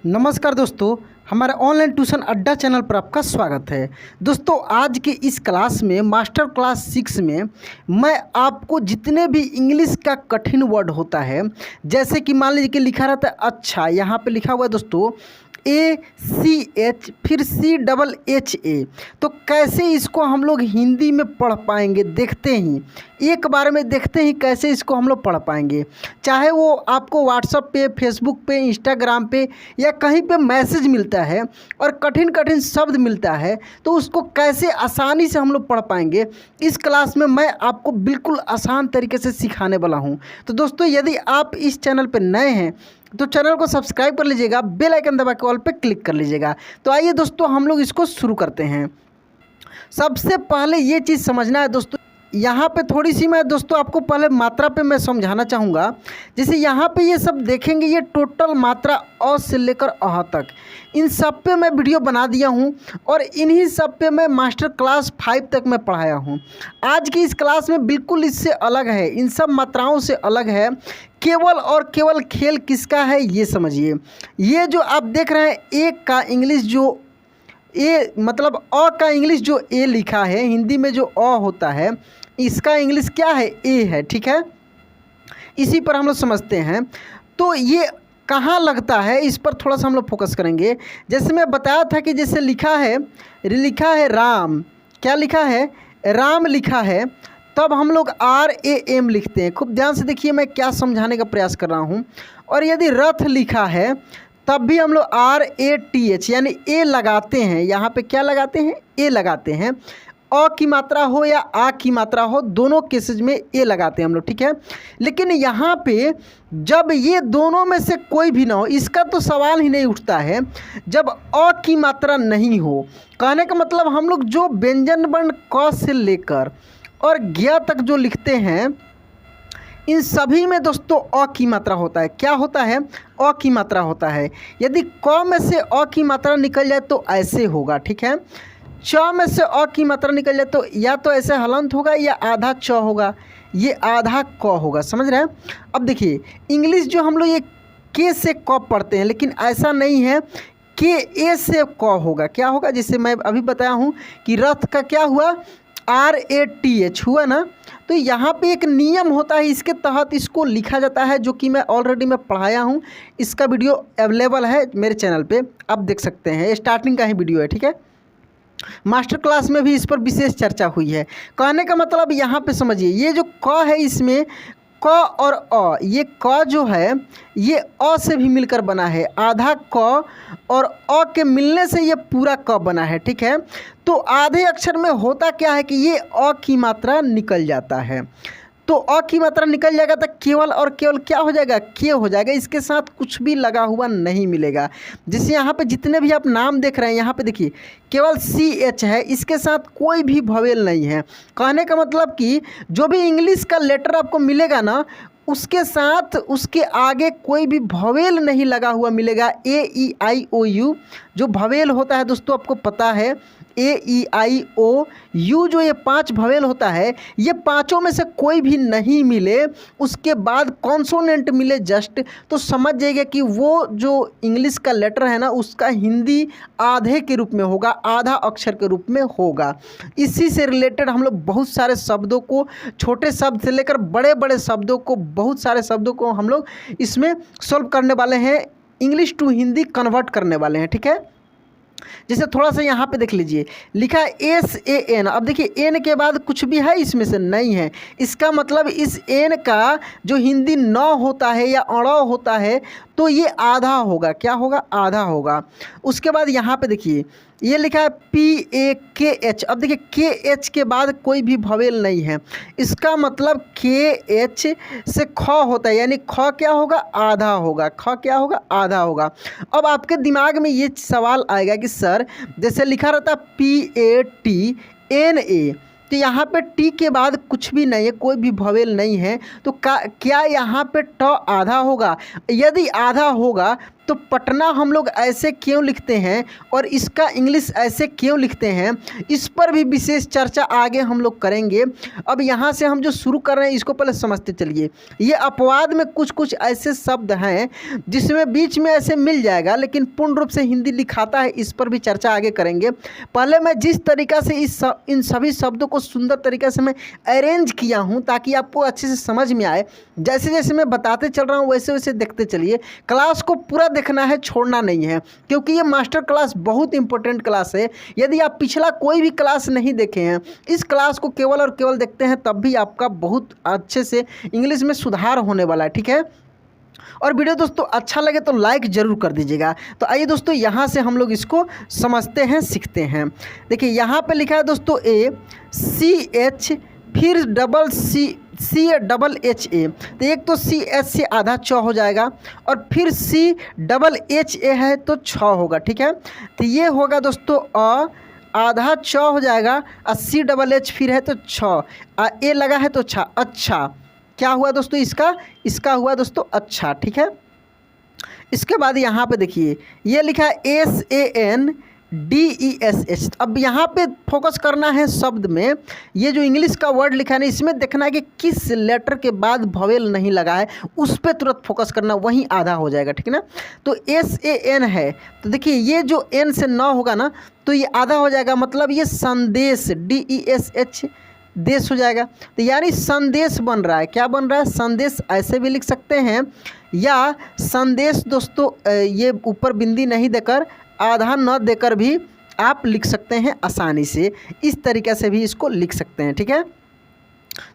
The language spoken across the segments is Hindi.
नमस्कार दोस्तों, हमारे ऑनलाइन ट्यूशन अड्डा चैनल पर आपका स्वागत है। दोस्तों, आज के इस क्लास में मास्टर क्लास 6 में मैं आपको जितने भी इंग्लिश का कठिन वर्ड होता है, जैसे कि मान लीजिए कि लिखा रहता है अच्छा, यहाँ पे लिखा हुआ है दोस्तों ACH फिर CHH, तो कैसे इसको हम लोग हिंदी में पढ़ पाएंगे, देखते ही एक बार में देखते ही कैसे इसको हम लोग पढ़ पाएंगे। चाहे वो आपको व्हाट्सएप पे, फेसबुक पे, इंस्टाग्राम पे या कहीं पे मैसेज मिलता है और कठिन कठिन शब्द मिलता है, तो उसको कैसे आसानी से हम लोग पढ़ पाएंगे, इस क्लास में मैं आपको बिल्कुल आसान तरीके से सिखाने वाला हूँ। तो दोस्तों, यदि आप इस चैनल पर नए हैं तो चैनल को सब्सक्राइब कर लीजिएगा, बेल आइकन दबा के ऑल पे क्लिक कर लीजिएगा। तो आइए दोस्तों, हम लोग इसको शुरू करते हैं। सबसे पहले ये चीज़ समझना है दोस्तों, यहाँ पे थोड़ी सी मैं दोस्तों आपको पहले मात्रा पे मैं समझाना चाहूँगा। जैसे यहाँ पे ये सब देखेंगे, ये टोटल मात्रा अ से लेकर अह तक, इन सब पे मैं वीडियो बना दिया हूँ और इन्हीं सब पे मैं मास्टर क्लास 5 तक मैं पढ़ाया हूँ। आज की इस क्लास में बिल्कुल इससे अलग है, इन सब मात्राओं से अलग है। केवल और केवल खेल किसका है ये समझिए। ये जो आप देख रहे हैं एक का इंग्लिश जो ए मतलब अ का इंग्लिश जो ए लिखा है, हिंदी में जो अ होता है, इसका इंग्लिश क्या है, ए है, ठीक है। इसी पर हम लोग समझते हैं। तो ये कहाँ लगता है, इस पर थोड़ा सा हम लोग फोकस करेंगे। जैसे मैं बताया था कि जैसे लिखा है राम, क्या लिखा है, राम लिखा है, तब हम लोग RAM लिखते हैं। खूब ध्यान से देखिए मैं क्या समझाने का प्रयास कर रहा हूँ। और यदि रथ लिखा है तब भी हम लोग RATH यानी ए लगाते हैं। यहाँ पे क्या लगाते हैं, ए लगाते हैं। अ की मात्रा हो या आ की मात्रा हो, दोनों केसेज में ए लगाते हैं हम लोग, ठीक है। लेकिन यहाँ पे जब ये दोनों में से कोई भी ना हो, इसका तो सवाल ही नहीं उठता है। जब अ की मात्रा नहीं हो, कहने का मतलब हम लोग जो व्यंजन वर्ण क से लेकर और ज्ञ तक जो लिखते हैं, इन सभी में दोस्तों अ की मात्रा होता है। क्या होता है, अ की मात्रा होता है। यदि क में से अ की मात्रा निकल जाए तो ऐसे होगा, ठीक है। च में से अ की मात्रा निकल जाए तो या तो ऐसे हलंत होगा या आधा च होगा, ये आधा क होगा, समझ रहे हैं। अब देखिए इंग्लिश जो हम लोग ये के से क पढ़ते हैं, लेकिन ऐसा नहीं है, के ए से क होगा। क्या होगा, जैसे मैं अभी बताया हूँ कि रथ का क्या हुआ, RATH हुआ ना। तो यहाँ पे एक नियम होता है, इसके तहत इसको लिखा जाता है, जो कि मैं ऑलरेडी मैं पढ़ाया हूँ। इसका वीडियो अवेलेबल है मेरे चैनल पे, आप देख सकते हैं। स्टार्टिंग का ही वीडियो है, ठीक है। मास्टर क्लास में भी इस पर विशेष चर्चा हुई है। कहने का मतलब यहाँ पे समझिए, ये जो क है, इसमें क और अ, ये क जो है ये अ से भी मिलकर बना है। आधा क और अ के मिलने से ये पूरा क बना है, ठीक है। तो आधे अक्षर में होता क्या है कि ये अ की मात्रा निकल जाता है। तो अ की मात्रा निकल जाएगा तो केवल और केवल क्या हो जाएगा, के हो जाएगा। इसके साथ कुछ भी लगा हुआ नहीं मिलेगा। जैसे यहाँ पे जितने भी आप नाम देख रहे हैं, यहाँ पे देखिए केवल CH है, इसके साथ कोई भी भवेल नहीं है। कहने का मतलब कि जो भी इंग्लिश का लेटर आपको मिलेगा ना, उसके साथ उसके आगे कोई भी भवेल नहीं लगा हुआ मिलेगा। AEIOU जो भवेल होता है दोस्तों, आपको पता है, AEIOU जो ये 5 भवेल होता है, ये पांचों में से कोई भी नहीं मिले, उसके बाद कॉन्सोनेंट मिले जस्ट, तो समझ जाइएगा कि वो जो इंग्लिश का लेटर है ना, उसका हिंदी आधे के रूप में होगा, आधा अक्षर के रूप में होगा। इसी से रिलेटेड हम लोग बहुत सारे शब्दों को, छोटे शब्द से लेकर बड़े बड़े शब्दों को, बहुत सारे शब्दों को हम लोग इसमें सॉल्व करने वाले हैं, इंग्लिश टू हिंदी कन्वर्ट करने वाले हैं, ठीक है। जैसे थोड़ा सा यहाँ पे देख लीजिए, लिखा है SAN। अब देखिए एन के बाद कुछ भी है इसमें से, नहीं है। इसका मतलब इस एन का जो हिंदी न होता है या अड़ होता है, तो ये आधा होगा। क्या होगा, आधा होगा। उसके बाद यहाँ पे देखिए ये लिखा है PAKH। अब देखिए KH के बाद कोई भी भवेल नहीं है, इसका मतलब KH से ख होता है, यानी ख क्या होगा, आधा होगा। ख क्या होगा, आधा होगा। अब आपके दिमाग में ये सवाल आएगा कि सर जैसे लिखा रहता PATNA, तो यहाँ पे टी के बाद कुछ भी नहीं है, कोई भी भवेल नहीं है, तो क्या यहाँ पे ट आधा होगा। यदि आधा होगा तो पटना हम लोग ऐसे क्यों लिखते हैं और इसका इंग्लिश ऐसे क्यों लिखते हैं, इस पर भी विशेष चर्चा आगे हम लोग करेंगे। अब यहाँ से हम जो शुरू कर रहे हैं इसको पहले समझते चलिए। ये अपवाद में कुछ कुछ ऐसे शब्द हैं जिसमें बीच में ऐसे मिल जाएगा लेकिन पूर्ण रूप से हिंदी लिखाता है, इस पर भी चर्चा आगे करेंगे। पहले मैं जिस तरीक़ा से इन सभी शब्दों को सुंदर तरीक़े से मैं अरेंज किया हूँ ताकि आपको अच्छे से समझ में आए, जैसे जैसे मैं बताते चल रहा हूँ वैसे वैसे देखते चलिए। क्लास को पूरा देखना है, छोड़ना नहीं है, क्योंकि ये मास्टर क्लास बहुत इंपॉर्टेंट क्लास है। यदि आप पिछला कोई भी क्लास नहीं देखे हैं, इस क्लास को केवल और केवल देखते हैं, तब भी आपका बहुत अच्छे से इंग्लिश में सुधार होने वाला है, ठीक है। और वीडियो दोस्तों अच्छा लगे तो लाइक ज़रूर कर दीजिएगा। तो आइए दोस्तों यहाँ से हम लोग इसको समझते हैं, सीखते हैं। देखिए यहाँ पे लिखा है दोस्तों ACH फिर CHA। तो एक तो CH से आधा च हो जाएगा और फिर CHA है तो छ होगा, ठीक है। तो ये होगा दोस्तों आधा च हो जाएगा और CHH फिर है तो छ, ए लगा है तो छा। अच्छा, क्या हुआ दोस्तों इसका हुआ दोस्तों अच्छा, ठीक है। इसके बाद यहाँ पे देखिए ये लिखा है SANDESH। अब यहाँ पे फोकस करना है शब्द में, ये जो इंग्लिश का वर्ड लिखा है ना, इसमें देखना है कि किस लेटर के बाद भवेल नहीं लगा है, उस पर तुरंत फोकस करना, वहीं आधा हो जाएगा, ठीक है ना। तो SAN है तो देखिए ये जो N से 9 होगा ना तो ये आधा हो जाएगा, मतलब ये संदेश DESH देश हो जाएगा। तो यानी संदेश बन रहा है, क्या बन रहा है, संदेश ऐसे भी लिख सकते हैं, या संदेश दोस्तों ये ऊपर बिंदी नहीं देकर आधा न देकर भी आप लिख सकते हैं आसानी से, इस तरीके से भी इसको लिख सकते हैं, ठीक है।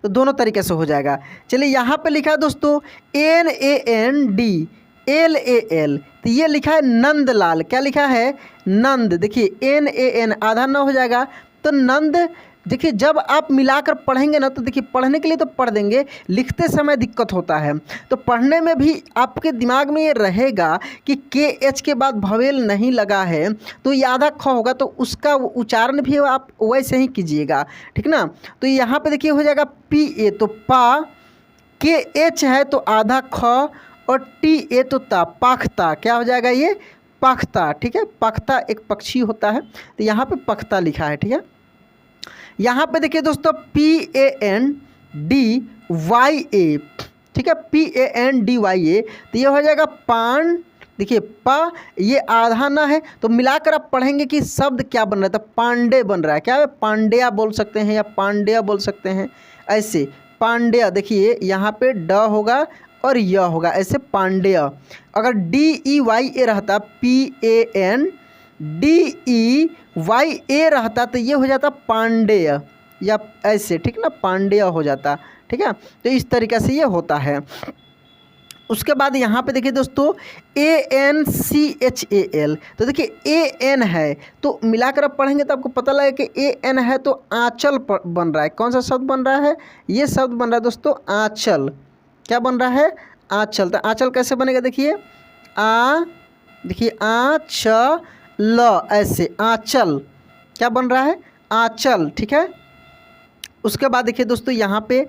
तो दोनों तरीके से हो जाएगा। चलिए यहाँ पे लिखा है दोस्तों NANDLAL। तो ये लिखा है नंदलाल, क्या लिखा है नंद। देखिए NAN आधा न हो जाएगा तो नंद। देखिए जब आप मिलाकर पढ़ेंगे ना तो देखिए पढ़ने के लिए तो पढ़ देंगे, लिखते समय दिक्कत होता है। तो पढ़ने में भी आपके दिमाग में ये रहेगा कि KH के बाद भवेल नहीं लगा है तो ये आधा ख होगा, तो उसका उच्चारण भी आप वैसे ही कीजिएगा, ठीक ना। तो यहाँ पे देखिए हो जाएगा PA तो पा, KH है तो आधा ख और TA तो ता, पाखता। क्या हो जाएगा ये पख्ता, ठीक है। पख्ता एक पक्षी होता है, तो यहाँ पे पख्ता लिखा है, ठीक है। यहाँ पे देखिए दोस्तों PANDYA, ठीक है, PANDYA। तो ये हो जाएगा पान। देखिए पा ये आधा ना है तो मिलाकर आप पढ़ेंगे कि शब्द क्या बन रहा है, तो पांडे बन रहा है। क्या है, पांड्या बोल सकते हैं या पांड्या बोल सकते हैं, ऐसे पांड्या। देखिए यहाँ पे ड होगा और य होगा, ऐसे पांड्या। अगर DEYA रहता PANDEYA रहता तो ये हो जाता पांडेय, या ऐसे, ठीक ना, पांडेय हो जाता, ठीक है। तो इस तरीक़े से ये होता है। उसके बाद यहाँ पे देखिए दोस्तों ANCHAL। तो देखिए AN है तो मिलाकर आप पढ़ेंगे तो आपको पता लगेगा कि AN है तो आंचल बन रहा है। कौन सा शब्द बन रहा है, ये शब्द बन रहा है दोस्तों आंचल। क्या बन रहा है, आंचल। तो आंचल कैसे बनेगा, देखिए देखिए आंचल, ऐसे आंचल। क्या बन रहा है, आंचल, ठीक है। उसके बाद देखिए दोस्तों यहाँ पे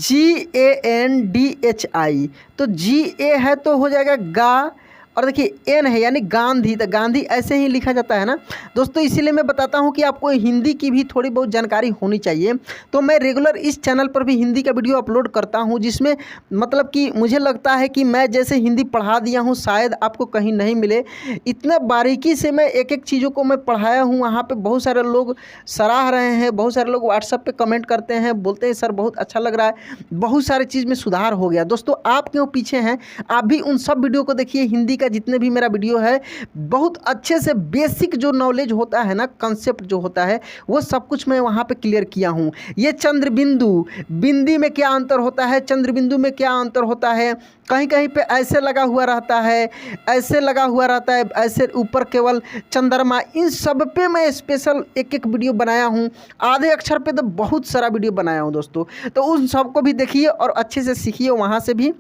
GANDHI। तो GA है तो हो जाएगा गा, और देखिए N है यानी गांधी। तो गांधी ऐसे ही लिखा जाता है ना दोस्तों। इसीलिए मैं बताता हूँ कि आपको हिंदी की भी थोड़ी बहुत जानकारी होनी चाहिए। तो मैं रेगुलर इस चैनल पर भी हिंदी का वीडियो अपलोड करता हूँ, जिसमें मतलब कि मुझे लगता है कि मैं जैसे हिंदी पढ़ा दिया हूँ शायद आपको कहीं नहीं मिले। इतना बारीकी से मैं एक एक चीज़ों को मैं पढ़ाया हूँ। वहाँ पर बहुत सारे लोग सराह रहे हैं, बहुत सारे लोग व्हाट्सएप पर कमेंट करते हैं, बोलते हैं सर बहुत अच्छा लग रहा है, बहुत सारी चीज़ में सुधार हो गया। दोस्तों आप क्यों पीछे हैं, आप भी उन सब वीडियो को देखिए। हिंदी जितने भी मेरा वीडियो है बहुत अच्छे से बेसिक जो नॉलेज होता है ना, कंसेप्ट जो होता है वो सब कुछ मैं वहाँ पे क्लियर किया हूँ। ये चंद्र बिंदु, बिंदी में क्या अंतर होता है, चंद्र बिंदु में क्या अंतर होता है, कहीं कहीं पे ऐसे लगा हुआ रहता है, ऐसे लगा हुआ रहता है, ऐसे ऊपर केवल चंद्रमा, इन सब पे मैं स्पेशल एक एक वीडियो बनाया हूँ। आधे अक्षर पे तो बहुत सारा वीडियो बनाया हूँ दोस्तों। तो उन सबको भी देखिए और अच्छे से सीखिए वहाँ से भी।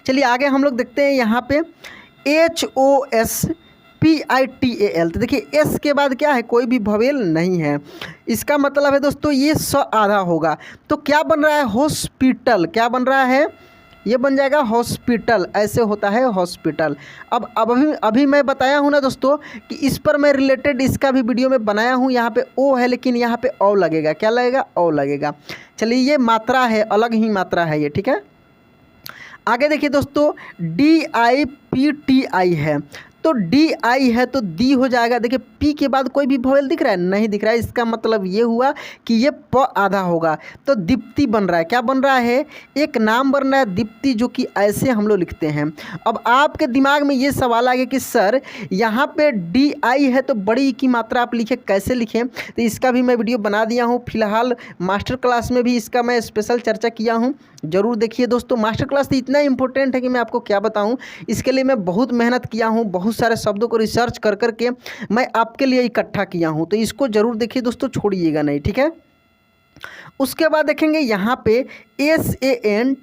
चलिए आगे हम लोग देखते हैं यहाँ पे HOSPITAL। तो देखिए एस के बाद क्या है, कोई भी भवेल नहीं है। इसका मतलब है दोस्तों ये स आधा होगा। तो क्या बन रहा है, हॉस्पिटल। क्या बन रहा है, ये बन जाएगा हॉस्पिटल, ऐसे होता है हॉस्पिटल। अब अभी मैं बताया हूँ ना दोस्तों कि इस पर मैं रिलेटेड इसका भी वीडियो में बनाया हूँ। यहाँ पे ओ है लेकिन यहाँ पे औ लगेगा, क्या लगेगा, औ लगेगा। चलिए ये मात्रा है, अलग ही मात्रा है ये, ठीक है। आगे देखिए दोस्तों, DIPTI है, तो DI है तो दी हो जाएगा। देखिए पी के बाद कोई भी वोवेल दिख रहा है, नहीं दिख रहा है, इसका मतलब ये हुआ कि ये प आधा होगा, तो दीप्ति बन रहा है। क्या बन रहा है, एक नाम बन रहा है दीप्ति, जो कि ऐसे हम लोग लिखते हैं। अब आपके दिमाग में ये सवाल आ गया कि सर यहाँ पे DI है तो बड़ी की मात्रा आप लिखे, कैसे लिखें, तो इसका भी मैं वीडियो बना दिया हूँ। फिलहाल मास्टर क्लास में भी इसका मैं स्पेशल चर्चा किया हूँ, ज़रूर देखिए दोस्तों। मास्टर क्लास तो इतना इंपॉर्टेंट है कि मैं आपको क्या बताऊं। इसके लिए मैं बहुत मेहनत किया हूं, बहुत सारे शब्दों को रिसर्च कर करके मैं आपके लिए इकट्ठा किया हूं, तो इसको ज़रूर देखिए दोस्तों, छोड़िएगा नहीं, ठीक है। उसके बाद देखेंगे यहाँ पे SANTHALI,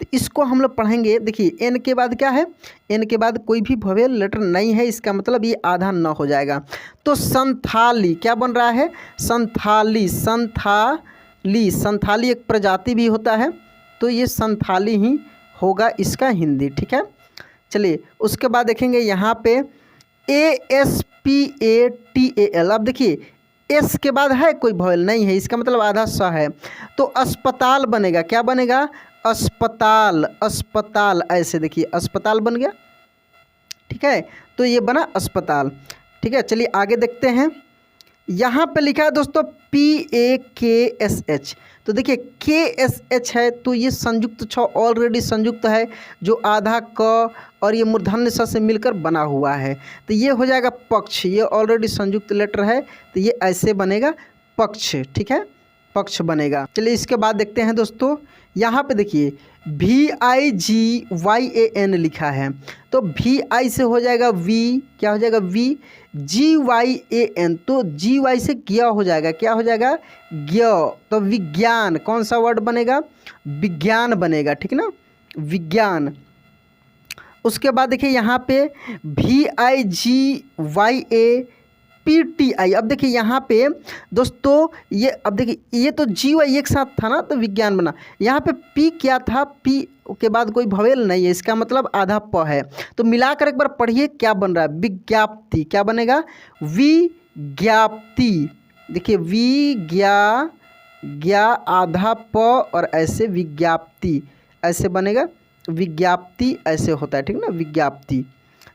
तो इसको हम लोग पढ़ेंगे। देखिए एन के बाद क्या है, एन के बाद कोई भी वोवेल लेटर नहीं है, इसका मतलब ये आधा न हो जाएगा। तो संथाली क्या बन रहा है, संथाली, संथाली एक प्रजाति भी होता है, तो ये संथाली ही होगा इसका हिंदी, ठीक है। चलिए उसके बाद देखेंगे यहाँ पे ASPATAL। अब देखिए एस के बाद है कोई वोवेल नहीं है, इसका मतलब आधा स है, तो अस्पताल बनेगा। क्या बनेगा, अस्पताल, अस्पताल, ऐसे देखिए अस्पताल बन गया, ठीक है। तो ये बना अस्पताल, ठीक है। चलिए आगे देखते हैं। यहाँ पे लिखा है दोस्तों PAKSH, तो देखिए KSH है तो ये संयुक्त छ ऑलरेडी संयुक्त है, जो आधा क और ये मूर्धन्य स से मिलकर बना हुआ है, तो ये हो जाएगा पक्ष। ये ऑलरेडी संयुक्त लेटर है तो ये ऐसे बनेगा पक्ष, ठीक है, पक्ष बनेगा। चलिए इसके बाद देखते हैं दोस्तों, यहाँ पे देखिए VIGYAN लिखा है, तो VI से हो जाएगा V, क्या हो जाएगा VGYAN, तो GY से ज्ञ हो जाएगा, क्या हो जाएगा ज्ञ, तो विज्ञान, कौन सा वर्ड बनेगा, विज्ञान बनेगा, ठीक ना, विज्ञान। उसके बाद देखिए यहाँ पे VIGYAPTI। अब देखिए यहाँ पे दोस्तों ये, अब देखिए ये तो GY एक साथ था ना, तो विज्ञान बना। यहाँ पे P क्या था, P के बाद कोई वोवेल नहीं है, इसका मतलब आधा प है, तो मिलाकर एक बार पढ़िए क्या बन रहा है, विज्ञाप्ति। क्या बनेगा, विज्ञाप्ति। देखिए ज्ञा आधा प और ऐसे विज्ञाप्ति, ऐसे बनेगा विज्ञाप्ति, ऐसे होता है, ठीक ना, विज्ञाप्ति।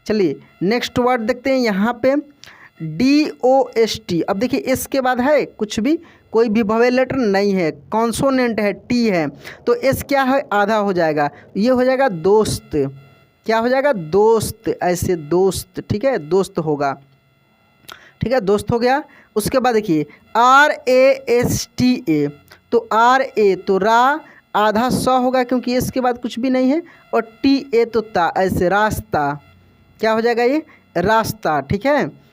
चलिए नेक्स्ट वर्ड देखते हैं यहाँ पे DOST। अब देखिए एस के बाद है कुछ भी, कोई भी वोवेल लेटर नहीं है, कॉन्सोनेंट है, टी है, तो एस क्या है, आधा हो जाएगा, ये हो जाएगा दोस्त। क्या हो जाएगा, दोस्त, ऐसे दोस्त, ठीक है, दोस्त होगा, ठीक है, दोस्त हो गया। उसके बाद देखिए RASTA, तो RA तो रा, आधा स होगा क्योंकि इसके बाद कुछ भी नहीं है, और TA तो ता, ऐसे रास्ता, क्या हो जाएगा ये रास्ता, ठीक है।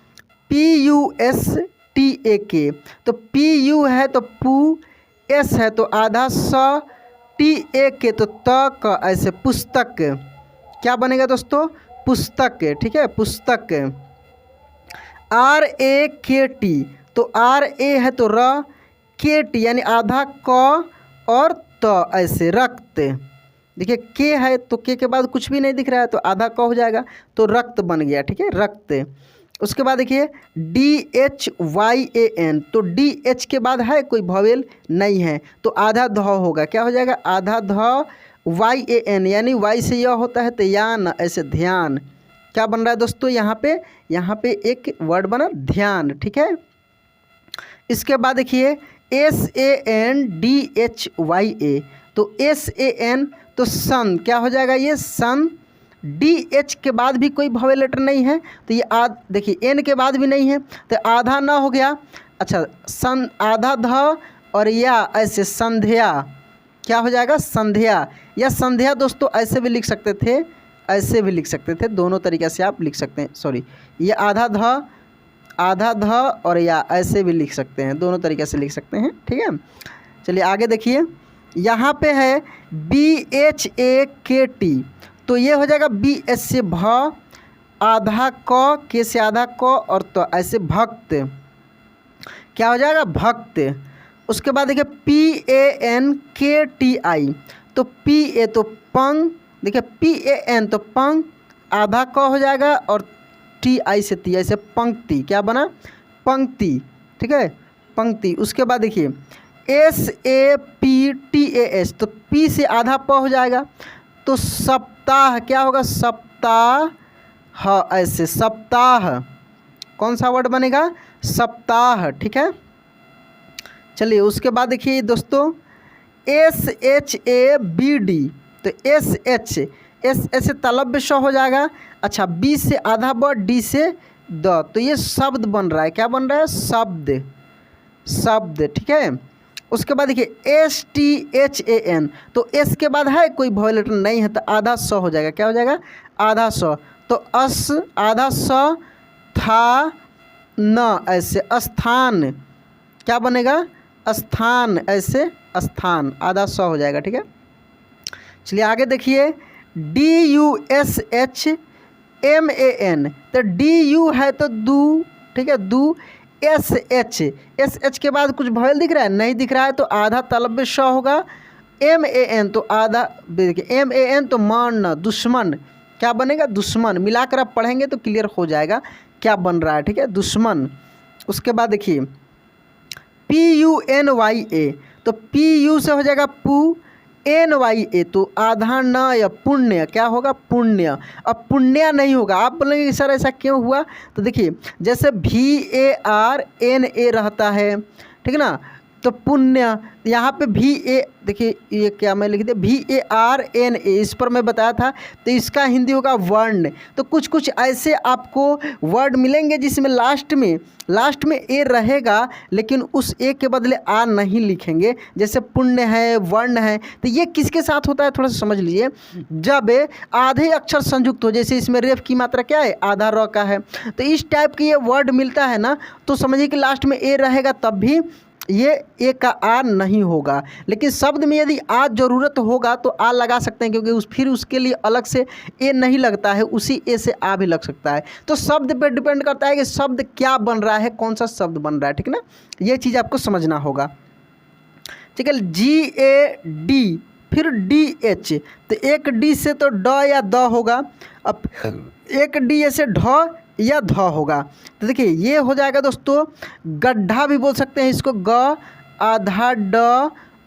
PUSTAK, तो PU है तो पू, S है तो आधा स, TAK तो त क, ऐसे पुस्तक, क्या बनेगा दोस्तों, पुस्तक, ठीक है, पुस्तक। RAKT, तो RA है तो र, KT यानी आधा क और त, ऐसे रक्त। देखिए के है तो के बाद कुछ भी नहीं दिख रहा है, तो आधा क हो जाएगा, तो रक्त बन गया, ठीक है, रक्त। उसके बाद देखिए DHYAN, तो DH के बाद है कोई वोवेल नहीं है, तो आधा ध होगा, क्या हो जाएगा, आधा ध YAN, यानी Y से यह होता है तो यान, ऐसे ध्यान। क्या बन रहा है दोस्तों, यहाँ पे एक वर्ड बना ध्यान, ठीक है। इसके बाद देखिए SANDHYA, तो SAN तो सन, क्या हो जाएगा ये सन। DH के बाद भी कोई वोवेल लेटर नहीं है, तो ये देखिए N के बाद भी नहीं है, तो आधा ना हो गया। अच्छा सन, आधा ध और या, ऐसे संध्या, क्या हो जाएगा संध्या, या संध्या दोस्तों ऐसे भी लिख सकते थे, ऐसे भी लिख सकते थे, दोनों तरीके से आप लिख सकते हैं। सॉरी, ये आधा ध और या ऐसे भी लिख सकते हैं, दोनों तरीके से लिख सकते हैं, ठीक है। चलिए आगे देखिए, यहाँ पे है BHAKT, तो ये हो जाएगा BH से भ, आधा क, के से आधा क और तो ऐसे भक्त, क्या हो जाएगा भक्त। उसके बाद देखिए PANKTI, तो पी ए तो पंग, देखिए पी ए एन तो पंग, आधा क हो जाएगा और टी आई से ती, ऐसे पंक्ति, क्या बना पंक्ति, ठीक है पंक्ति। उसके बाद देखिए S A P T A S, तो पी से आधा प हो जाएगा, तो सप्ताह क्या होगा सप्ताह, ऐसे सप्ताह, कौन सा वर्ड बनेगा सप्ताह, ठीक है। चलिए उसके बाद देखिए दोस्तों S H A B D, तो एस एच से तलव्य श हो जाएगा। अच्छा बी से आधा ब, डी से द, तो ये शब्द बन रहा है, क्या बन रहा है शब्द, शब्द, ठीक है। उसके बाद देखिए S T H A N, तो एस के बाद है कोई वॉवल लेटर नहीं है, तो आधा स हो जाएगा, क्या हो जाएगा आधा स, तो अस आधा स था न, ऐसे स्थान, क्या बनेगा स्थान, ऐसे स्थान, आधा स हो जाएगा, ठीक है। चलिए आगे देखिए D U S H M A N, तो डी यू है तो दू, ठीक है दू, एस एच के बाद कुछ वॉवल दिख रहा है नहीं दिख रहा है, तो आधा तलव्य श होगा, एम ए एन तो आधा, देखिए एम ए एन तो मान दुश्मन, क्या बनेगा दुश्मन, मिलाकर आप पढ़ेंगे तो क्लियर हो जाएगा क्या बन रहा है, ठीक है दुश्मन। उसके बाद देखिए P U N Y A, तो पी यू से हो जाएगा पू, एन वाई ए तो आधा न या पुण्य, क्या होगा पुण्य, अब पुण्य नहीं होगा। आप बोलेंगे कि सर ऐसा क्यों हुआ, तो देखिए जैसे भी ए आर एन ए रहता है, ठीक है ना, तो पुण्य, यहाँ पे भी ए, देखिए ये क्या मैं लिख दिया भी ए आर एन ए, इस पर मैं बताया था, तो इसका हिंदी होगा वर्ण। तो कुछ कुछ ऐसे आपको वर्ड मिलेंगे जिसमें लास्ट में ए रहेगा, लेकिन उस ए के बदले आ नहीं लिखेंगे, जैसे पुण्य है वर्ण है। तो ये किसके साथ होता है थोड़ा सा समझ लीजिए, जब आधे अक्षर संयुक्त हो, जैसे इसमें रेफ की मात्रा क्या है आधा र का है, तो इस टाइप की ये वर्ड मिलता है ना, तो समझिए कि लास्ट में ए रहेगा, तब भी ये ए का आ नहीं होगा। लेकिन शब्द में यदि आ ज़रूरत होगा तो आ लगा सकते हैं, क्योंकि फिर उसके लिए अलग से ए नहीं लगता है, उसी ए से आ भी लग सकता है। तो शब्द पे डिपेंड करता है कि शब्द क्या बन रहा है, कौन सा शब्द बन रहा है, ठीक ना, ये चीज़ आपको समझना होगा, ठीक है। जी ए डी फिर डी एच, तो एक डी से तो ड या द होगा, अब एक डी से ढ या ध होगा। तो देखिए ये हो जाएगा दोस्तों गड्ढा भी बोल सकते हैं इसको, ग आधा ड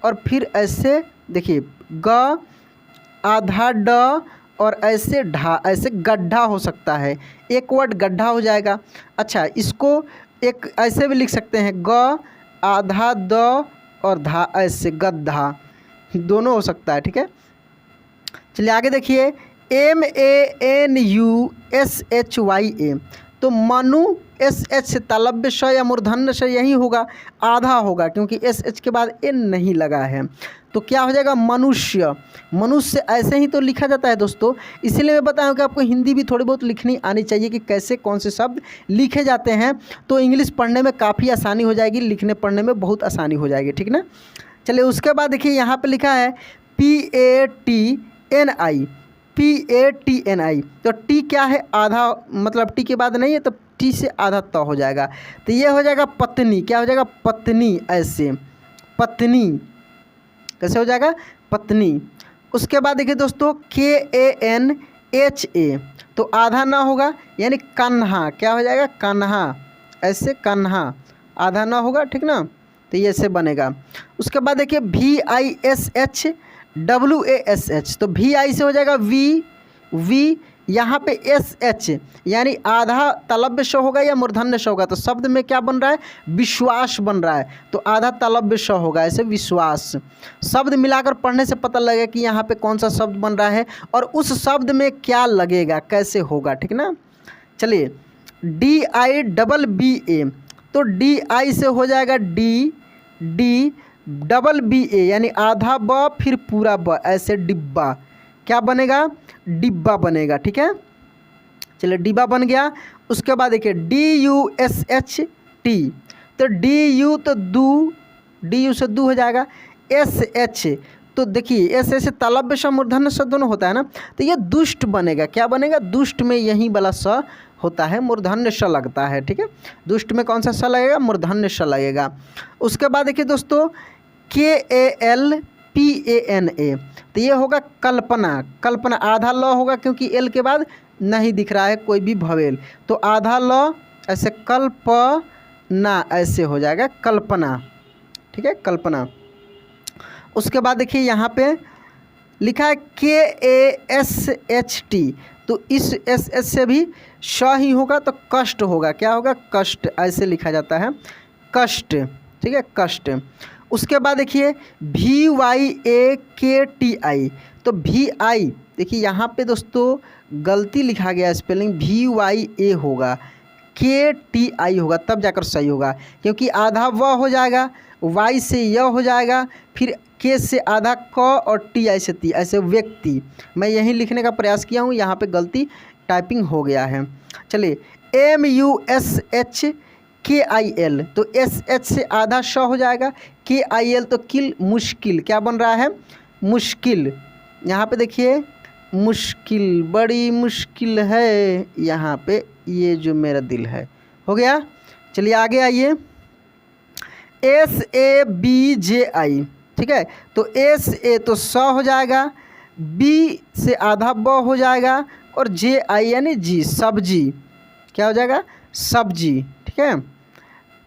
और फिर ऐसे देखिए ग आधा ड और ऐसे ढा, ऐसे गड्ढा हो सकता है, एक वर्ड गड्ढा हो जाएगा। अच्छा इसको एक ऐसे भी लिख सकते हैं, ग आधा द और धा, ऐसे गड्ढा, दोनों हो सकता है, ठीक है। चलिए आगे देखिए M A N U S H Y A, तो मनु एस एच से तालव्य श या मूर्धन्य श यही होगा, आधा होगा, क्योंकि एस एच के बाद एन नहीं लगा है, तो क्या हो जाएगा मनुष्य। मनुष्य ऐसे ही तो लिखा जाता है दोस्तों, इसीलिए मैं बताऊँ कि आपको हिंदी भी थोड़ी बहुत लिखनी आनी चाहिए कि कैसे कौन से शब्द लिखे जाते हैं, तो इंग्लिश पढ़ने में काफ़ी आसानी हो जाएगी, लिखने पढ़ने में बहुत आसानी हो जाएगी, ठीक ना। चलिए उसके बाद देखिए यहाँ पर लिखा है P A T N I, P A T N I, तो टी क्या है आधा, मतलब टी के बाद नहीं है तो टी से आधा त हो जाएगा, तो ये हो जाएगा पत्नी, क्या हो जाएगा पत्नी, ऐसे पत्नी, कैसे हो जाएगा पत्नी। उसके बाद देखिए दोस्तों के ए एन एच ए, तो आधा ना होगा यानी कान्हा, क्या हो जाएगा कान्हा, ऐसे कान्हा, आधा ना होगा, ठीक ना, तो ये ऐसे बनेगा। उसके बाद देखिए V I S H W A S H, तो वी आई से हो जाएगा वी, यहाँ पे एस एच यानी आधा तालव्य श होगा या मूर्धन्य श होगा, तो शब्द में क्या बन रहा है विश्वास बन रहा है, तो आधा तालव्य श होगा, ऐसे विश्वास। शब्द मिलाकर पढ़ने से पता लगेगा कि यहाँ पे कौन सा शब्द बन रहा है और उस शब्द में क्या लगेगा, कैसे होगा, ठीक ना। चलिए डी आई डबल बी ए, तो डी आई से हो जाएगा डी डबल बी ए यानी आधा ब फिर पूरा ब, ऐसे डिब्बा, क्या बनेगा डिब्बा बनेगा, ठीक है। चलिए डिब्बा बन गया। उसके बाद देखिए D U S H T, तो डी यू तो दू, डी यू से दू हो जाएगा, एस एच तो देखिए एस एच तालव्य श मूर्धन्य स दोनों होता है ना, तो ये दुष्ट बनेगा, क्या बनेगा दुष्ट में यही वाला स होता है, मूर्धन्य श लगता है, ठीक है। दुष्ट में कौन सा स लगेगा मूर्धन्य श लगेगा। उसके बाद देखिए दोस्तों के ए एल PANA, तो ये होगा कल्पना। कल्पना आधा ल होगा क्योंकि एल के बाद नहीं दिख रहा है कोई भी भवेल, तो आधा ल ऐसे कल्पना ऐसे हो जाएगा कल्पना, ठीक है, कल्पना। उसके बाद देखिए यहाँ पे लिखा है KASHT, तो इस एस से भी श ही होगा तो कष्ट होगा, क्या होगा, कष्ट, ऐसे लिखा जाता है कष्ट, ठीक है, कष्ट। उसके बाद देखिए VYAKTI, तो VI देखिए यहाँ पे दोस्तों गलती लिखा गया स्पेलिंग, VYA होगा, KTI होगा, तब जाकर सही होगा, क्योंकि आधा व हो जाएगा, Y से य हो जाएगा, फिर K से आधा क और TI से ती, ऐसे व्यक्ति। मैं यही लिखने का प्रयास किया हूँ, यहाँ पे गलती टाइपिंग हो गया है। चलिए MUSHKIL, तो SH से आधा श हो जाएगा, KIL तो किल, मुश्किल, क्या बन रहा है, मुश्किल। यहाँ पे देखिए मुश्किल, बड़ी मुश्किल है यहाँ पे ये जो मेरा दिल है, हो गया। चलिए आगे आइए, SABJI, ठीक है, तो SA तो स हो जाएगा, B से आधा ब हो जाएगा, और JI यानी जी, सब्जी, क्या हो जाएगा, सब्जी, ठीक है।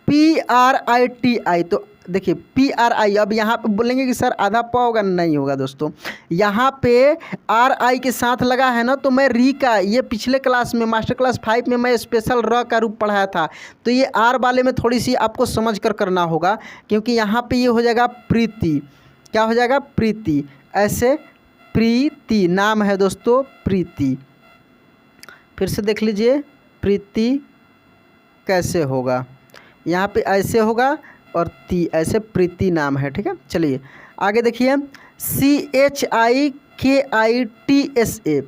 PRITI, तो देखिए PRI, अब यहाँ पे बोलेंगे कि सर आधा प होगा, नहीं होगा दोस्तों, यहाँ पे RI के साथ लगा है ना, तो मैं री का, ये पिछले क्लास में मास्टर क्लास 5 में मैं स्पेशल र का रूप पढ़ाया था, तो ये R वाले में थोड़ी सी आपको समझ कर करना होगा, क्योंकि यहाँ पे ये हो जाएगा प्रीति, क्या हो जाएगा, प्रीति, ऐसे प्रीति, नाम है दोस्तों प्रीति। फिर से देख लीजिए प्रीति कैसे होगा, यहाँ पे ऐसे होगा और ती, ऐसे प्रीति नाम है, ठीक है। चलिए आगे देखिए CHIKITSA,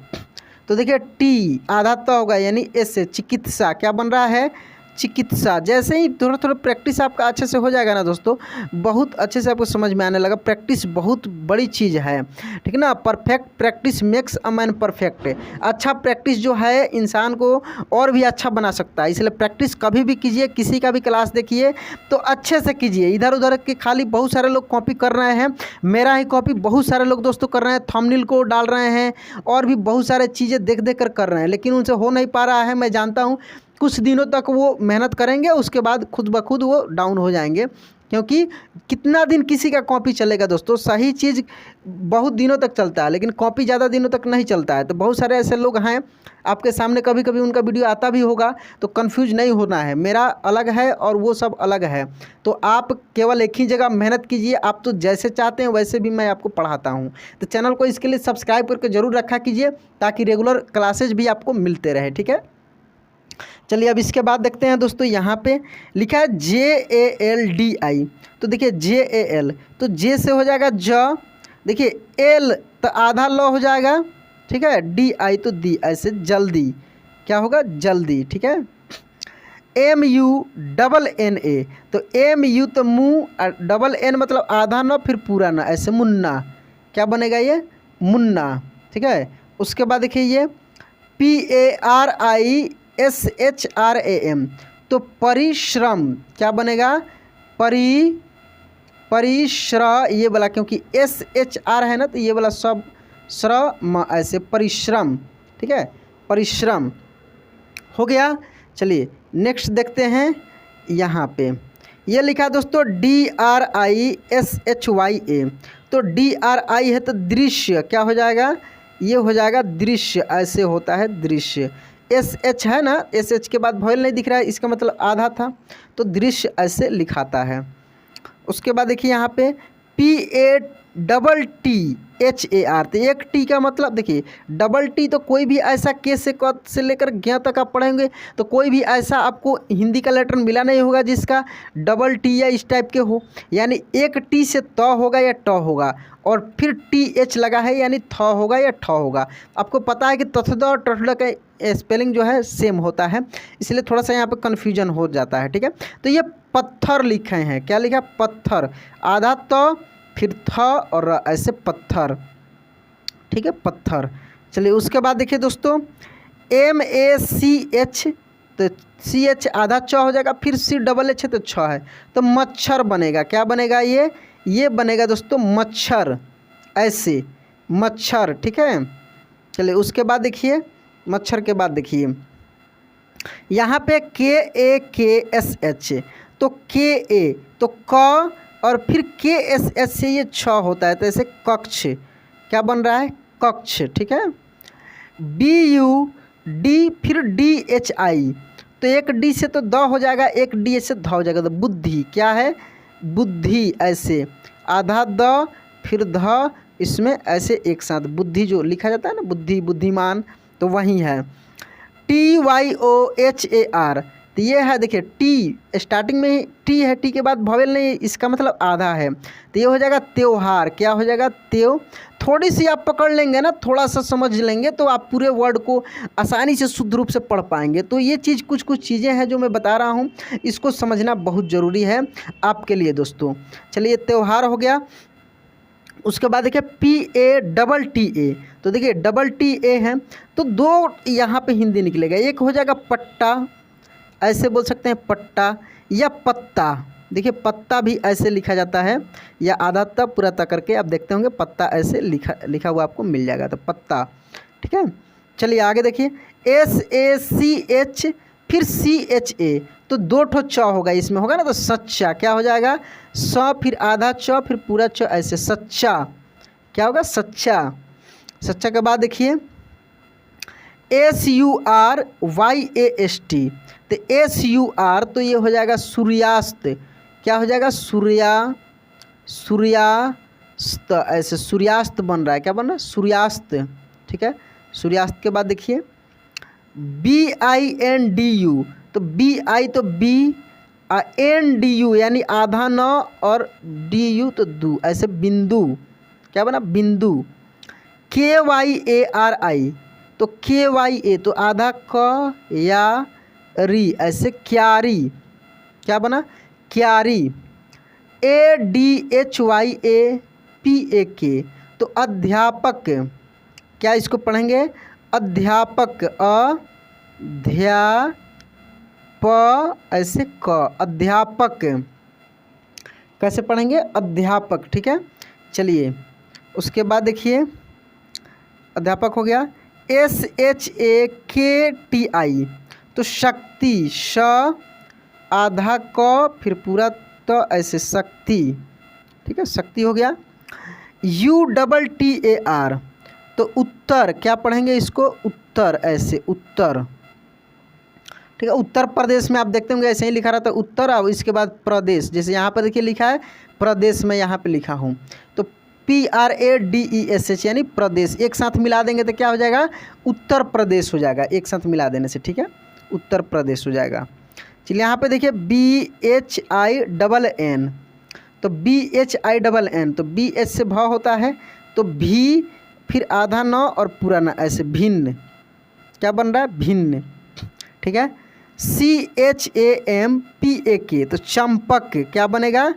तो देखिए टी आधा तो होगा यानी एस से चिकित्सा, क्या बन रहा है, चिकित्सा। जैसे ही थोड़ा थोड़ा प्रैक्टिस आपका अच्छे से हो जाएगा ना दोस्तों, बहुत अच्छे से आपको समझ में आने लगा। प्रैक्टिस बहुत बड़ी चीज़ है, ठीक है ना, perfect practice makes a man perfect. अच्छा प्रैक्टिस जो है इंसान को और भी अच्छा बना सकता है, इसलिए प्रैक्टिस कभी भी कीजिए, किसी का भी क्लास देखिए तो अच्छे से कीजिए। इधर उधर के खाली बहुत सारे लोग कॉपी कर रहे हैं, मेरा ही कॉपी बहुत सारे लोग दोस्तों कर रहे हैं, थंबनेल को डाल रहे हैं और भी बहुत सारे चीज़ें देख देख कर रहे हैं, लेकिन उनसे हो नहीं पा रहा है। मैं जानता हूँ कुछ दिनों तक वो मेहनत करेंगे, उसके बाद खुद ब खुद वो डाउन हो जाएंगे, क्योंकि कितना दिन किसी का कॉपी चलेगा दोस्तों। सही चीज़ बहुत दिनों तक चलता है, लेकिन कॉपी ज़्यादा दिनों तक नहीं चलता है। तो बहुत सारे ऐसे लोग हैं आपके सामने, कभी कभी उनका वीडियो आता भी होगा, तो कंफ्यूज नहीं होना है, मेरा अलग है और वो सब अलग है। तो आप केवल एक ही जगह मेहनत कीजिए, आप तो जैसे चाहते हैं वैसे भी मैं आपको पढ़ाता हूँ। तो चैनल को इसके लिए सब्सक्राइब करके ज़रूर रखा कीजिए, ताकि रेगुलर क्लासेज भी आपको मिलते रहे, ठीक है। चलिए अब इसके बाद देखते हैं दोस्तों, यहाँ पे लिखा है JALDI, तो देखिए JAL, तो जे से हो जाएगा ज, देखिए एल तो आधा ल हो जाएगा, ठीक है, DI तो दी, ऐसे जल्दी, क्या होगा, जल्दी, ठीक है। MUNNA, तो MU तो मुँह, डबल N मतलब आधा न फिर पूरा ना, ऐसे मुन्ना, क्या बनेगा ये, मुन्ना, ठीक है। उसके बाद देखिए ये PARISHRAM, तो परिश्रम, क्या बनेगा, परिश्रम, ये वाला क्योंकि SHR है ना, तो ये वाला सब श्रम, ऐसे परिश्रम, ठीक है, परिश्रम हो गया। चलिए नेक्स्ट देखते हैं, यहाँ पे ये लिखा है दोस्तों DRISHYA, तो DRI है तो दृश्य, क्या हो जाएगा, ये हो जाएगा दृश्य, ऐसे होता है दृश्य। SH है ना, SH के बाद वॉयल नहीं दिख रहा है, इसका मतलब आधा था, तो दृश्य ऐसे लिखाता है। उसके बाद देखिए यहाँ पे PATTHAR, तो एक टी का मतलब देखिए डबल टी, तो कोई भी ऐसा के से क से लेकर ज्ञ तक आप पढ़ेंगे तो कोई भी ऐसा आपको हिंदी का लेटर मिला नहीं होगा जिसका डबल टी या इस टाइप के हो, यानी एक टी से त होगा या ट होगा, और फिर TH लगा है यानी थ होगा या ठ होगा। आपको पता है कि तथद और टठद का स्पेलिंग जो है सेम होता है, इसलिए थोड़ा सा यहाँ पे कन्फ्यूजन हो जाता है, ठीक है। तो ये पत्थर लिखे हैं, क्या लिखा, पत्थर, आधा तो फिर थ और ऐसे पत्थर, ठीक है, पत्थर। चलिए उसके बाद देखिए दोस्तों MACH, तो CH आधा च हो जाएगा, फिर C डबल H है तो छ है, तो मच्छर बनेगा, क्या बनेगा ये ये बनेगा दोस्तों मच्छर, ऐसे मच्छर, ठीक है। चलिए उसके बाद देखिए, मच्छर के बाद देखिए यहाँ पे KAKSH, तो KA तो क और फिर KSH से ये छ होता है, तो ऐसे कक्ष, क्या बन रहा है, कक्ष, ठीक है। BUD फिर DHI, तो एक डी से तो द हो जाएगा, एक डी से ध हो जाएगा, तो बुद्धि, क्या है, बुद्धि, ऐसे आधा द फिर ध, इसमें ऐसे एक साथ बुद्धि जो लिखा जाता है ना, बुद्धि, बुद्धिमान, तो वही है। TYOHAR, तो ये है, देखिए टी स्टार्टिंग में ही टी है, टी के बाद भवेल नहीं, इसका मतलब आधा है, तो ये हो जाएगा त्योहार, क्या हो जाएगा, थोड़ी सी आप पकड़ लेंगे ना, थोड़ा सा समझ लेंगे तो आप पूरे वर्ड को आसानी से शुद्ध रूप से पढ़ पाएंगे। तो ये चीज़ कुछ चीज़ें हैं जो मैं बता रहा हूँ, इसको समझना बहुत ज़रूरी है आपके लिए दोस्तों। चलिए त्योहार हो गया। उसके बाद देखिए PATTA, तो देखिए TA है, तो दो यहाँ पे हिंदी निकलेगा, एक हो जाएगा पट्टा, ऐसे बोल सकते हैं पट्टा, या पत्ता, देखिए पत्ता भी ऐसे लिखा जाता है, या आधा त पूरा त करके आप देखते होंगे, पत्ता ऐसे लिखा हुआ आपको मिल जाएगा, तो पत्ता, ठीक है। चलिए आगे देखिए SACH फिर CHA, तो दो ठो च होगा इसमें, होगा ना, तो सच्चा, क्या हो जाएगा, स फिर आधा च फिर पूरा च, ऐसे सच्चा, क्या होगा, सच्चा। सच्चा के बाद देखिए SURYAST, तो SUR, तो ये हो जाएगा सूर्यास्त, क्या हो जाएगा, सूर्यास्त, ऐसे सूर्यास्त बन रहा है, क्या बन रहा है, सूर्यास्त, ठीक है। सूर्यास्त के बाद देखिए BINDU, तो BI तो B NDU यानी आधा न और DU तो दू, ऐसे बिंदु, क्या बना, बिंदु। KYARI, तो KYA तो आधा क या री, ऐसे क्यारी, क्या बना, क्यारी। ADHYAPAK, तो अध्यापक, क्या इसको पढ़ेंगे, अध्यापक, ऐसे क, अध्यापक, कैसे पढ़ेंगे, अध्यापक, ठीक है। चलिए उसके बाद देखिए अध्यापक हो गया। SHAKTI, तो शक्ति, श आधा क फिर पूरा तो ऐसे शक्ति, ठीक है, शक्ति हो गया। UTTAR, तो उत्तर, क्या पढ़ेंगे इसको, उत्तर, ऐसे उत्तर, ठीक है। उत्तर प्रदेश में आप देखते होंगे ऐसे ही लिखा रहता है उत्तर, और इसके बाद प्रदेश, जैसे यहाँ पर देखिए लिखा है प्रदेश, में यहाँ पे लिखा हूँ, तो PRADESH यानी प्रदेश, एक साथ मिला देंगे तो क्या हो जाएगा, उत्तर प्रदेश हो जाएगा, एक साथ मिला देने से, ठीक है, उत्तर प्रदेश हो जाएगा। चलिए यहाँ पे देखिए BHINN, तो BHINN, तो BH से भ होता है, तो भी फिर आधा न और पूरा न, ऐसे भिन्न, क्या बन रहा है, भिन्न, ठीक है। CHAMPAK, तो चंपक, क्या बनेगा,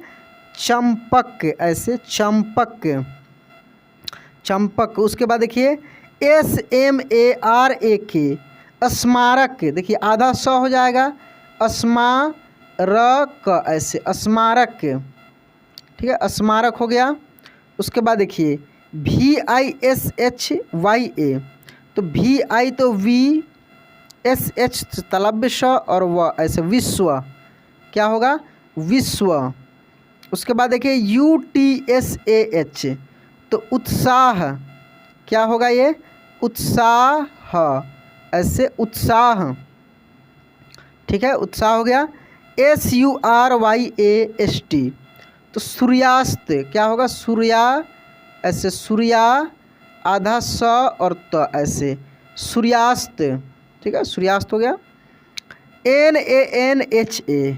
चंपक, ऐसे चंपक, चंपक। उसके बाद देखिए SMARAK, स्मारक, देखिए आधा स हो जाएगा, स्मारक, ऐसे स्मारक, ठीक है, स्मारक हो गया। उसके बाद देखिए VISHYA, तो VI तो V, SH तलव्य श और व, ऐसे विश्व, क्या होगा, विश्व। उसके बाद देखिए UTSAH, तो उत्साह, क्या होगा ये, उत्साह, ऐसे उत्साह, ठीक है, उत्साह हो गया। SURYAST, तो सूर्यास्त, क्या होगा, सूर्या, ऐसे सूर्या आधा स और त, ऐसे सूर्यास्त, ठीक है, सूर्यास्त हो गया। NANHA,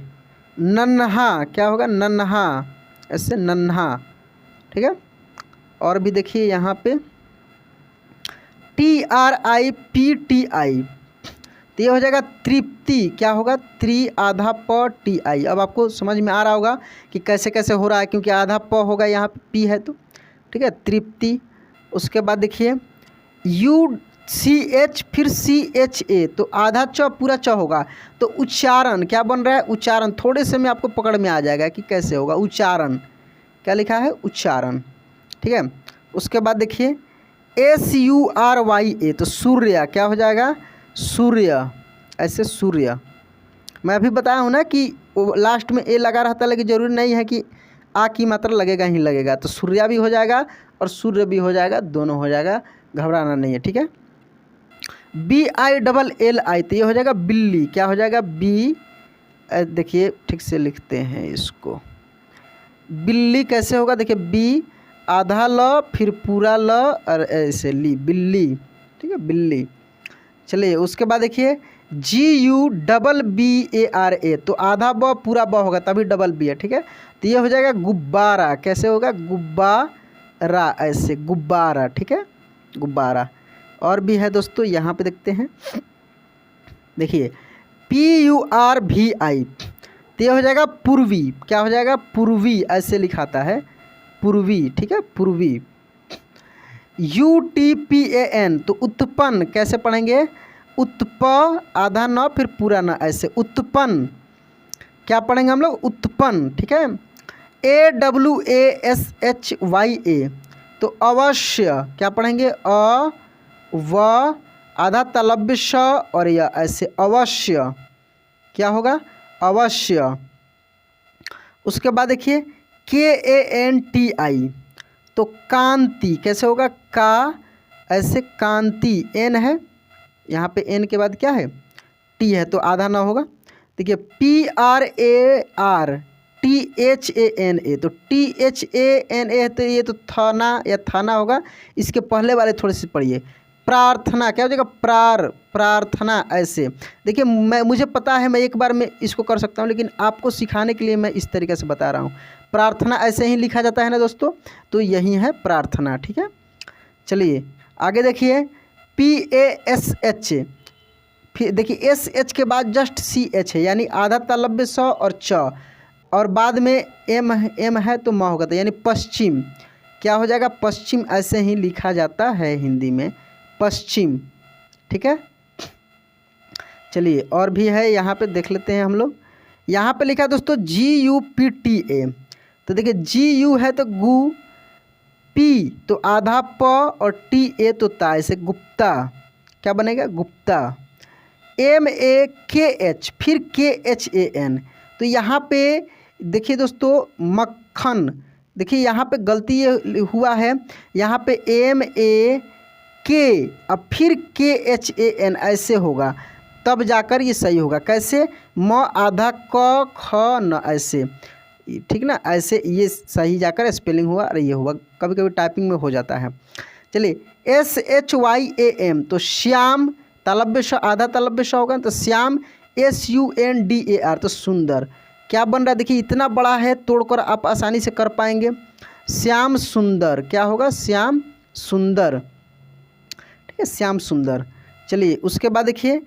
नन्हा, क्या होगा, नन्हा, ऐसे नन्हा, ठीक है। और भी देखिए यहाँ पे TRIPTI, तो ये हो जाएगा तृप्ति, क्या होगा, आधा प TI। अब आपको समझ में आ रहा होगा कि कैसे कैसे हो रहा है, क्योंकि आधा प होगा, यहाँ पे P है, तो ठीक है, तृप्ति। उसके बाद देखिए UCH फिर CHA, तो आधा च पूरा च होगा, तो उच्चारण, क्या बन रहा है, उच्चारण, थोड़े से में आपको पकड़ में आ जाएगा कि कैसे होगा उच्चारण, क्या लिखा है, उच्चारण। ठीक है, उसके बाद देखिए SURYA, तो सूर्य क्या हो जाएगा, सूर्य, ऐसे सूर्य। मैं अभी बताया हूँ ना कि लास्ट में ए लगा रहता है, लेकिन ज़रूरी नहीं है कि आ की मात्रा लगेगा ही लगेगा। तो सूर्या भी हो जाएगा और सूर्य भी हो जाएगा, दोनों हो जाएगा, घबराना नहीं है। ठीक है, BILLI, तो ये हो जाएगा बिल्ली। क्या हो जाएगा, बी, देखिए ठीक से लिखते हैं इसको, बिल्ली कैसे होगा, देखिए बी आधा ल फिर पूरा ल और ऐसे ली, बिल्ली। ठीक है, बिल्ली। चलिए उसके बाद देखिए GUBBARA, तो आधा ब पूरा ब होगा तभी डबल बी है। ठीक है, तो ये हो जाएगा गुब्बारा। कैसे होगा, गुब्बारा, ऐसे गुब्बारा। ठीक है, गुब्बारा। और भी है दोस्तों, यहाँ पे देखते हैं, देखिए PURVI, तो ये हो जाएगा पूर्वी। क्या हो जाएगा, पूर्वी, ऐसे लिखाता है, पूर्वी। ठीक है, पूर्वी। UTPAN, तो उत्पन्न कैसे पढ़ेंगे, उत्प आधा न फिर पूरा न, ऐसे उत्पन्न। क्या पढ़ेंगे हम लोग, उत्पन्न। ठीक है, AWASHYA, तो अवश्य। क्या पढ़ेंगे, अ व आधा तलव्य श और या, ऐसे अवश्य। क्या होगा, अवश्य। उसके बाद देखिए KANTI, तो कांति। कैसे होगा, का, ऐसे कांति, एन है यहाँ पे, एन के बाद क्या है, टी है, तो आधा ना होगा। देखिए PRARTHANA, तो THANA, तो ये तो थाना या थाना होगा। इसके पहले वाले थोड़े से पढ़िए, प्रार्थना। क्या हो जाएगा, प्रार्थना, ऐसे। देखिए मुझे पता है मैं एक बार में इसको कर सकता हूँ, लेकिन आपको सिखाने के लिए मैं इस तरीके से बता रहा हूँ। प्रार्थना ऐसे ही लिखा जाता है ना दोस्तों, तो यही है प्रार्थना। ठीक है, चलिए आगे देखिए PASH, फिर देखिए SH के बाद जस्ट CH है, यानी आधा तालव्य स और च, और बाद में M है तो म होगा, तो यानी पश्चिम। क्या हो जाएगा, पश्चिम, ऐसे ही लिखा जाता है हिंदी में, पश्चिम। ठीक है, चलिए और भी है, यहाँ पे देख लेते हैं हम लोग। यहाँ पे लिखा है दोस्तों GUPTA, तो देखिए GU है तो गु, P तो आधा प और TA तो ता, ऐसे गुप्ता। क्या बनेगा, गुप्ता। MAKH फिर KHAN, तो यहाँ पे देखिए दोस्तों मक्खन। देखिए यहाँ पे गलती ये हुआ है, यहाँ पे MAK अब फिर KHAN ऐसे होगा, तब जाकर ये सही होगा। कैसे, म आधा क ख न, ऐसे। ठीक ना, ऐसे ये सही जाकर स्पेलिंग हुआ और ये हुआ, कभी कभी टाइपिंग में हो जाता है। चलिए SHYAM, तो श्याम, तालव्य श आधा तालव्य श होगा, तो श्याम। SUNDAR, तो सुंदर। क्या बन रहा है, देखिए इतना बड़ा है, तोड़कर आप आसानी से कर पाएंगे, श्याम सुंदर। क्या होगा, श्याम सुंदर। ठीक है, श्याम सुंदर। चलिए उसके बाद देखिए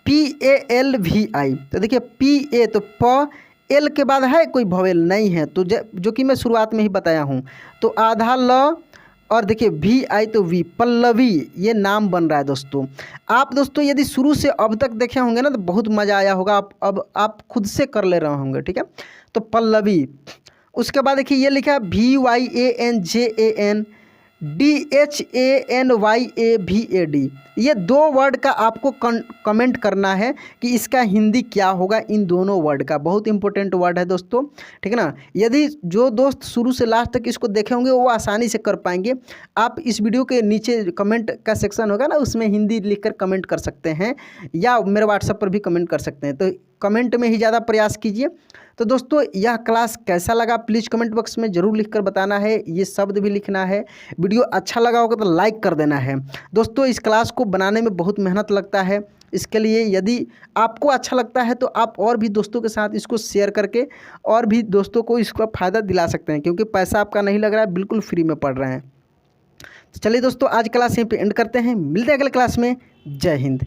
PALVI, तो देखिए PA तो प, एल के बाद है कोई भवेल नहीं है, तो जो कि मैं शुरुआत में ही बताया हूँ, तो आधा ल, और देखिए VI तो V, पल्लवी, ये नाम बन रहा है दोस्तों। आप दोस्तों यदि शुरू से अब तक देखे होंगे ना, तो बहुत मज़ा आया होगा, अब आप खुद से कर ले रहे होंगे। ठीक है, तो पल्लवी। उसके बाद देखिए ये लिखा है VYANJAN DHANYAVAD, ये दो वर्ड का आपको कमेंट करना है कि इसका हिंदी क्या होगा, इन दोनों वर्ड का। बहुत इंपॉर्टेंट वर्ड है दोस्तों। ठीक है ना, यदि जो दोस्त शुरू से लास्ट तक इसको देखे होंगे वो आसानी से कर पाएंगे। आप इस वीडियो के नीचे कमेंट का सेक्शन होगा ना, उसमें हिंदी लिखकर कमेंट कर सकते हैं, या मेरे व्हाट्सएप पर भी कमेंट कर सकते हैं। तो कमेंट में ही ज़्यादा प्रयास कीजिए। तो दोस्तों यह क्लास कैसा लगा प्लीज़ कमेंट बॉक्स में ज़रूर लिखकर बताना है, ये शब्द भी लिखना है। वीडियो अच्छा लगा होगा तो लाइक कर देना है। दोस्तों इस क्लास को बनाने में बहुत मेहनत लगता है, इसके लिए यदि आपको अच्छा लगता है तो आप और भी दोस्तों के साथ इसको शेयर करके और भी दोस्तों को इसका फ़ायदा दिला सकते हैं, क्योंकि पैसा आपका नहीं लग रहा है, बिल्कुल फ्री में पढ़ रहे हैं। तो चलिए दोस्तों आज क्लास यहीं पे एंड करते हैं, मिलते हैं अगले क्लास में। जय हिंद।